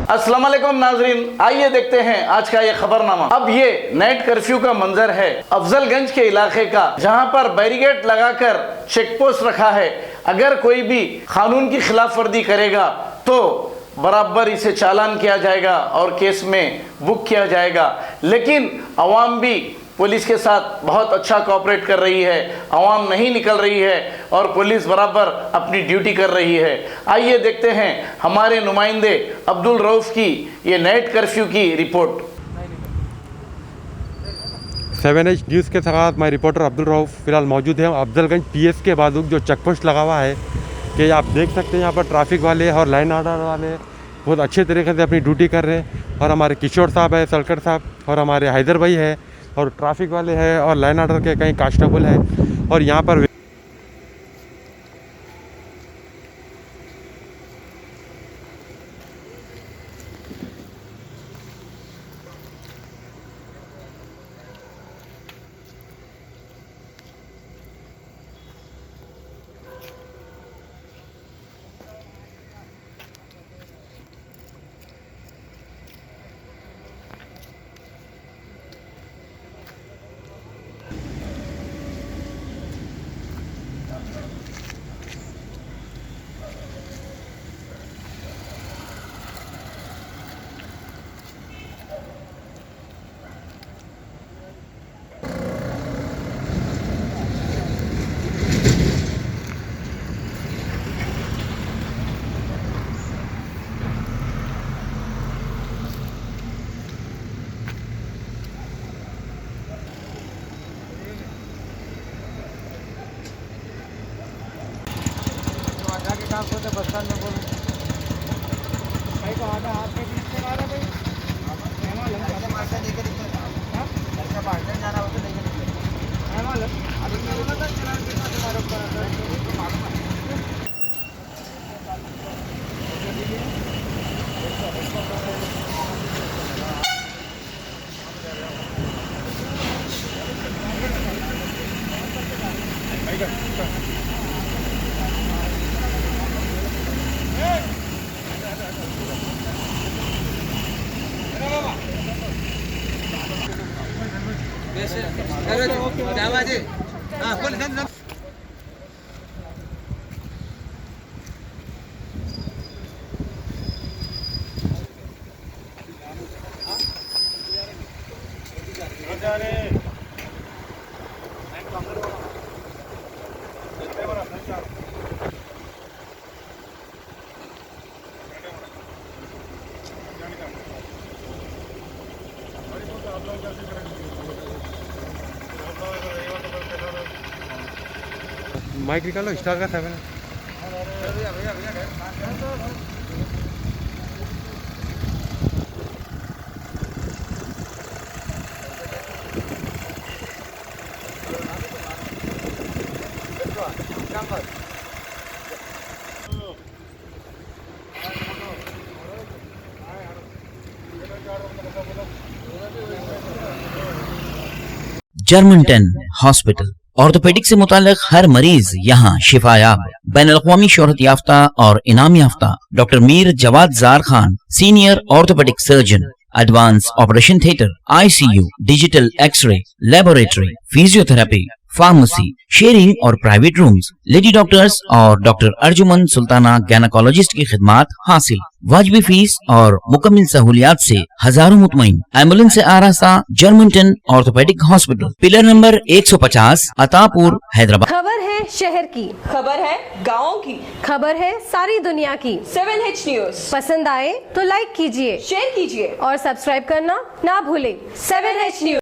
अस्सलाम वालेकुम नाजरीन, आइए देखते हैं आज का ये खबरनामा। अब ये नाइट कर्फ्यू का मंजर है अफजलगंज के इलाके का, जहां पर बैरिकेड लगाकर चेक पोस्ट रखा है। अगर कोई भी कानून की खिलाफ वर्जी करेगा तो बराबर इसे चालान किया जाएगा और केस में बुक किया जाएगा। लेकिन अवाम भी पुलिस के साथ बहुत अच्छा कोऑपरेट कर रही है, अवाम नहीं निकल रही है और पुलिस बराबर अपनी ड्यूटी कर रही है। आइए देखते हैं हमारे नुमाइंदे अब्दुल रऊफ की ये नाइट कर्फ्यू की रिपोर्ट। 7H न्यूज़ के साथ मैं रिपोर्टर अब्दुल रऊफ फ़िलहाल मौजूद है अफजलगंज PS के बाजू जो चेक पोस्ट लगा हुआ है कि आप देख सकते हैं यहाँ पर ट्रैफिक वाले और लाइन ऑर्डर वाले बहुत अच्छे तरीके से अपनी ड्यूटी कर रहे हैं। और हमारे किशोर साहब है, सलकर साहब और हमारे हैदर भाई है और ट्रैफिक वाले हैं और लाइन ऑर्डर के कई कांस्टेबल हैं। और यहाँ पर बस स्टैंड में बोलो भाई को आधा हाथ में बीच में मारा भाई मार्केट लेके निकले घर से मार्केट जाना हो तो लेके निकले है मालूम अभी मैं बोला था चलान के साथ मारो तो मालूम है। माइक निकालो स्टार का 7 जर्मनटन हॉस्पिटल ऑर्थोपेडिक से मुताल्लिक हर मरीज यहाँ शिफायाब। बैनुल-अक़वामी शोहरत याफ्ता और इनाम याफ्ता doctor Mir Jawad Zar Khan, senior orthopaedic surgeon, advance operation theatre, ICU, digital X-ray, laboratory, physiotherapy, pharmacy, sharing और प्राइवेट रूम्स, लेडी डॉक्टर्स और डॉक्टर अर्जुमन सुल्ताना गैनाकोलॉजिस्ट की खिदमात हासिल। वाजबी फीस और मुकम्मल सहूलियात से हजारों मुतमईन। एम्बुलेंस से आरास्ता Germanton orthopaedic hospital, pillar number 150, Attapur, Hyderabad. खबर है शहर की, खबर है गाँव की, खबर है सारी दुनिया की। 7H न्यूज़ पसंद आए तो लाइक कीजिए, शेयर कीजिए और सब्सक्राइब करना ना भूले। 7H news.